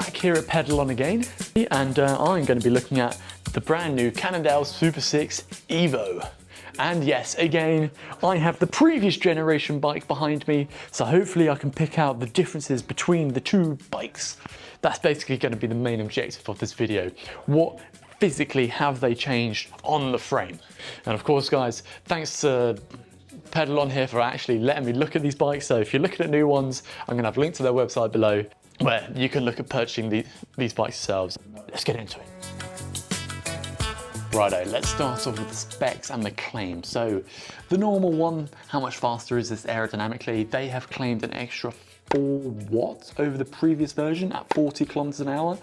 back here at Pedal-On again, and I'm going to be looking at the brand new Cannondale SuperSix Evo. And yes, again, I have the previous generation bike behind me, so hopefully I can pick out the differences between the two bikes. That's basically going to be the main objective of this video. What physically have they changed on the frame? And of course, guys, thanks to Pedal-On here for actually letting me look at these bikes. So if you're looking at new ones, I'm going to have a link to their website below where you can look at purchasing these bikes yourselves. Let's get into it. Righto, let's start off with the specs and the claim. So the normal one, how much faster is this aerodynamically? They have claimed an extra 4 watts over the previous version at 40 kilometers an hour.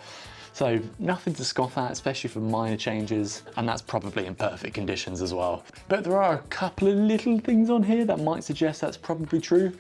So nothing to scoff at, especially for minor changes, and that's probably in perfect conditions as well. But there are a couple of little things on here that might suggest that's probably true.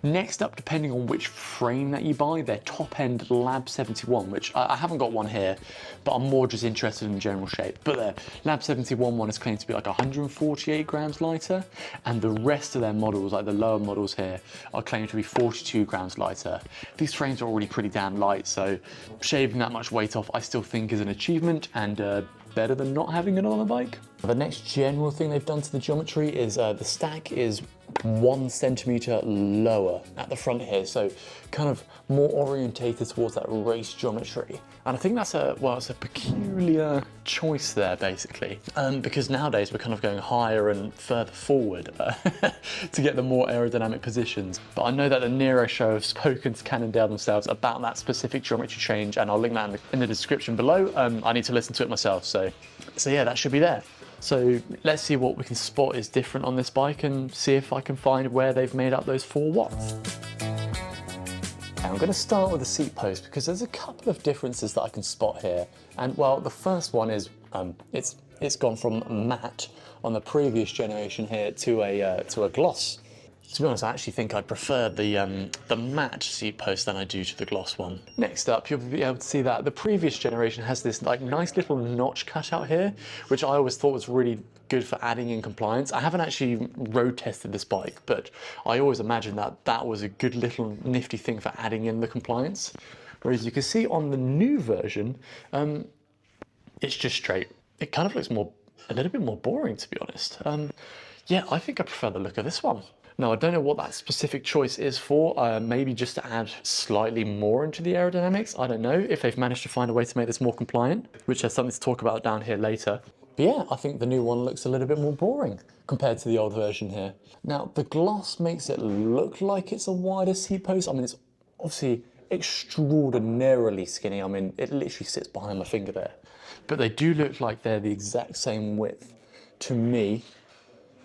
Next up, depending on which frame that you buy, their top-end Lab 71, which I haven't got one here, but I'm more just interested in general shape. But their Lab 71 one is claimed to be like 148 grams lighter, and the rest of their models, like the lower models here, are claimed to be 42 grams lighter. These frames are already pretty damn light, so shaving that much weight off I still think is an achievement, and better than not having it on a bike. The next general thing they've done to the geometry is the stack is 1 centimeter lower at the front here, so kind of more orientated towards that race geometry. And I think that's it's a peculiar choice there, basically, because nowadays we're kind of going higher and further forward to get the more aerodynamic positions. But I know that the Nero show have spoken to Cannondale themselves about that specific geometry change, and I'll link that in the description below. I need to listen to it myself, so yeah, that should be there. So let's see what we can spot is different on this bike and see if I can find where they've made up those 4 watts. I'm going to start with the seat post because there's a couple of differences that I can spot here. And well, the first one is it's gone from matte on the previous generation here to a gloss. To be honest, I actually think I prefer the matte seat post than I do to the gloss one. Next up, you'll be able to see that the previous generation has this like nice little notch cut out here, which I always thought was really good for adding in compliance. I haven't actually road tested this bike, but I always imagined that that was a good little nifty thing for adding in the compliance. Whereas you can see on the new version, it's just straight. It kind of looks a little bit more boring, to be honest. Yeah, I think I prefer the look of this one. Now, I don't know what that specific choice is for, maybe just to add slightly more into the aerodynamics. I don't know if they've managed to find a way to make this more compliant, which has something to talk about down here later. But yeah, I think the new one looks a little bit more boring compared to the old version here. Now, the gloss makes it look like it's a wider seat post. I mean, it's obviously extraordinarily skinny. I mean, it literally sits behind my finger there. But they do look like they're the exact same width. To me,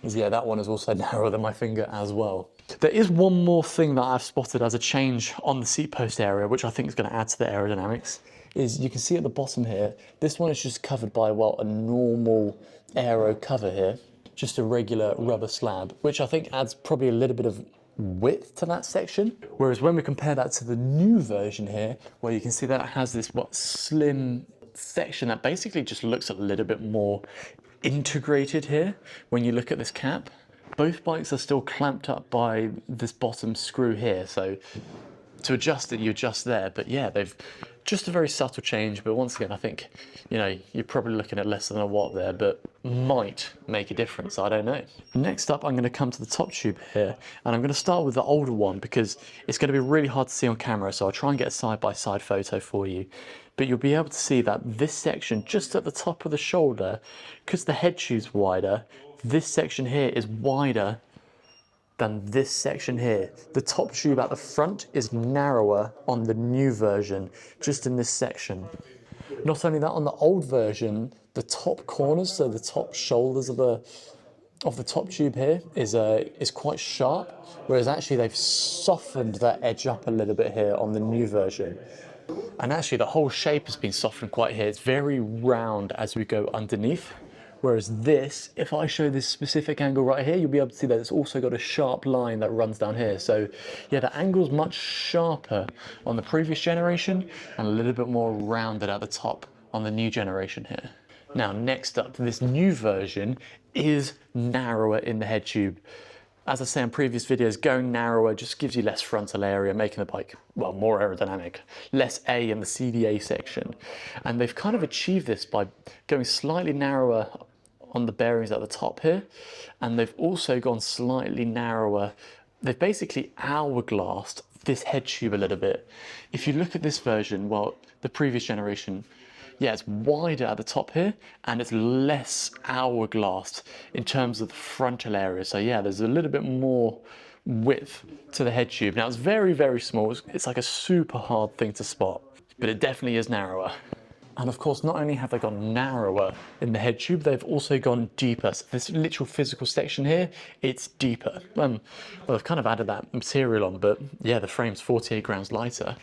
yeah, that one is also narrower than my finger as well. There is one more thing that I've spotted as a change on the seat post area, which I think is going to add to the aerodynamics, is you can see at the bottom here, this one is just covered by, well, a normal aero cover here, just a regular rubber slab, which I think adds probably a little bit of width to that section. Whereas when we compare that to the new version here, where you can see that it has this, slim section that basically just looks a little bit more integrated here. When you look at this cap, both bikes are still clamped up by this bottom screw here, so to adjust it, you adjust there. But yeah, they've just a very subtle change, but once again, I think, you know, you're probably looking at less than a watt there, but might make a difference, I don't know. Next up, I'm going to come to the top tube here, and I'm going to start with the older one because it's going to be really hard to see on camera, so I'll try and get a side-by-side photo for you. But you'll be able to see that this section just at the top of the shoulder, because the head tube's wider, this section here is wider than this section here. The top tube at the front is narrower on the new version, just in this section. Not only that, on the old version, the top corners, so the top shoulders of the top tube here is quite sharp, whereas actually they've softened that edge up a little bit here on the new version. And actually the whole shape has been softened quite here. It's very round as we go underneath. Whereas this, if I show this specific angle right here, you'll be able to see that it's also got a sharp line that runs down here. So yeah, the angle's much sharper on the previous generation and a little bit more rounded at the top on the new generation here. Now, next up, this new version is narrower in the head tube. As I say in previous videos, going narrower just gives you less frontal area, making the bike, well, more aerodynamic, less A in the CDA section. And they've kind of achieved this by going slightly narrower on the bearings at the top here. And they've also gone slightly narrower. They've basically hourglassed this head tube a little bit. If you look at this version, well, the previous generation, yeah, it's wider at the top here and it's less hourglassed in terms of the frontal area. So yeah, there's a little bit more width to the head tube. Now it's very, very small. It's like a super hard thing to spot, but it definitely is narrower. And of course, not only have they gone narrower in the head tube, they've also gone deeper. So this literal physical section here, it's deeper. Well, I've kind of added that material on, but yeah, the frame's 48 grams lighter.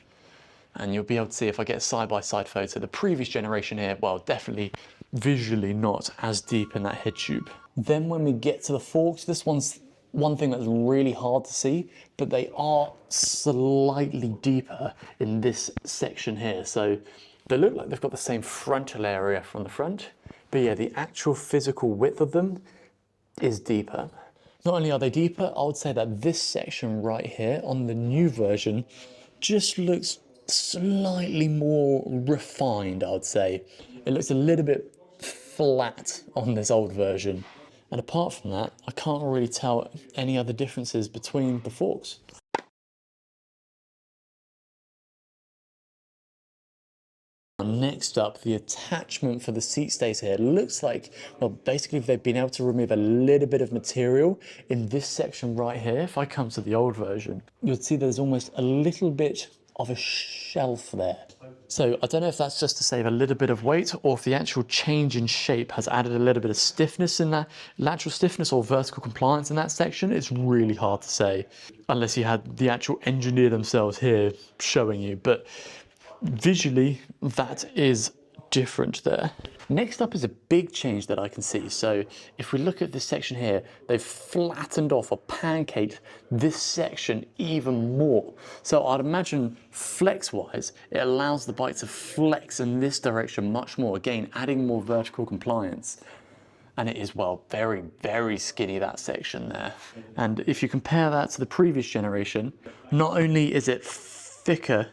And you'll be able to see if I get a side-by-side photo, the previous generation here, well, definitely visually not as deep in that head tube. Then when we get to the forks, this one's one thing that's really hard to see, but they are slightly deeper in this section here. So they look like they've got the same frontal area from the front, but yeah, the actual physical width of them is deeper. Not only are they deeper, I would say that this section right here on the new version just looks slightly more refined, I would say. It looks a little bit flat on this old version. And apart from that, I can't really tell any other differences between the forks. Next up, the attachment for the seat stays here. It looks like, well, basically they've been able to remove a little bit of material in this section right here. If I come to the old version, you'll see there's almost a little bit of a shelf there. So I don't know if that's just to save a little bit of weight or if the actual change in shape has added a little bit of stiffness in that, lateral stiffness or vertical compliance in that section. It's really hard to say unless you had the actual engineer themselves here showing you, but visually that is different there. Next up is a big change that I can see. So if we look at this section here, they've flattened off or pancaked this section even more. So I'd imagine flex-wise, it allows the bike to flex in this direction much more, again, adding more vertical compliance. And it is, well, very, very skinny, that section there. And if you compare that to the previous generation, not only is it thicker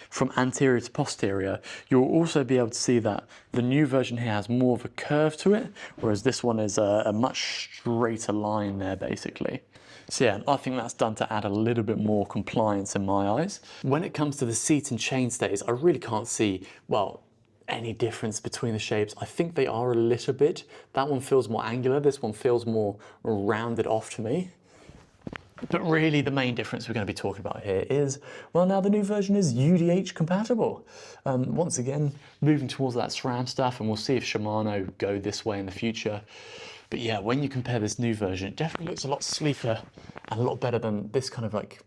from anterior to posterior, you'll also be able to see that the new version here has more of a curve to it, whereas this one is a much straighter line there, basically. So yeah, I think that's done to add a little bit more compliance in my eyes. When it comes to the seat and chainstays, I really can't see, well, any difference between the shapes. I think they are a little bit. That one feels more angular, this one feels more rounded off to me. But really the main difference we're going to be talking about here is, well, now the new version is UDH compatible. Once again, moving towards that SRAM stuff, and we'll see if Shimano go this way in the future. But yeah, when you compare this new version, it definitely looks a lot sleeker and a lot better than this kind of like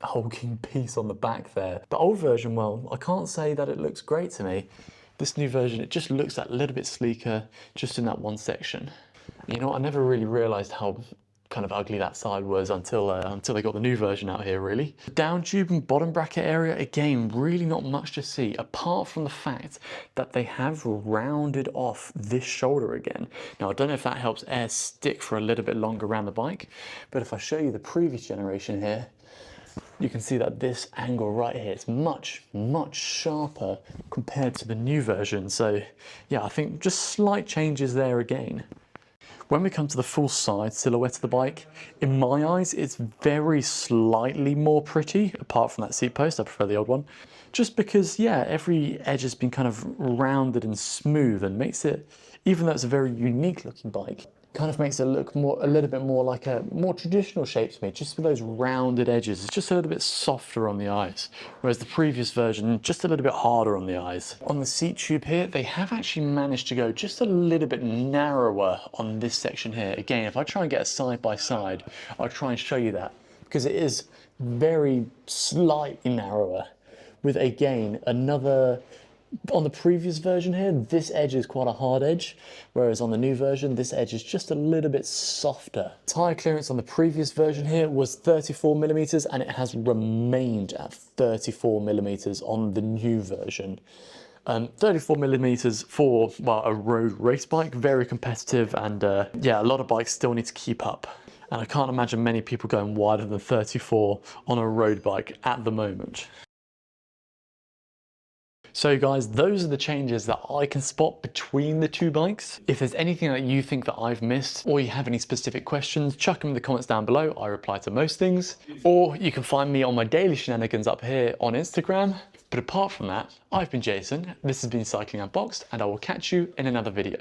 hulking piece on the back there. The old version, well, I can't say that it looks great to me. This new version, it just looks that little bit sleeker just in that one section. You know, I never really realized how kind of ugly that side was until they got the new version out here, really. The down tube and bottom bracket area, again, really not much to see, apart from the fact that they have rounded off this shoulder again. Now, I don't know if that helps air stick for a little bit longer around the bike, but if I show you the previous generation here, you can see that this angle right here is much, much sharper compared to the new version. So yeah, I think just slight changes there again. When we come to the full side silhouette of the bike, in my eyes, it's very slightly more pretty, apart from that seat post. I prefer the old one. Just because, yeah, every edge has been kind of rounded and smooth and makes it, even though it's a very unique looking bike, kind of makes it look more, a little bit more like a more traditional shape to me, just with those rounded edges. It's just a little bit softer on the eyes, whereas the previous version, just a little bit harder on the eyes. On the seat tube here, they have actually managed to go just a little bit narrower on this section here. Again, if I try and get a side by side, I'll try and show you that, because it is very slightly narrower, with again, another. On the previous version here, this edge is quite a hard edge, whereas on the new version, this edge is just a little bit softer. Tire clearance on the previous version here was 34 millimeters, and it has remained at 34 millimeters on the new version. 34 millimeters for, well, a road race bike, very competitive, and yeah, a lot of bikes still need to keep up. And I can't imagine many people going wider than 34 on a road bike at the moment. So guys, those are the changes that I can spot between the two bikes. If there's anything that you think that I've missed, or you have any specific questions, chuck them in the comments down below. I reply to most things. Or you can find me on my daily shenanigans up here on Instagram. But apart from that, I've been Jason, this has been Cycling Unboxed, and I will catch you in another video.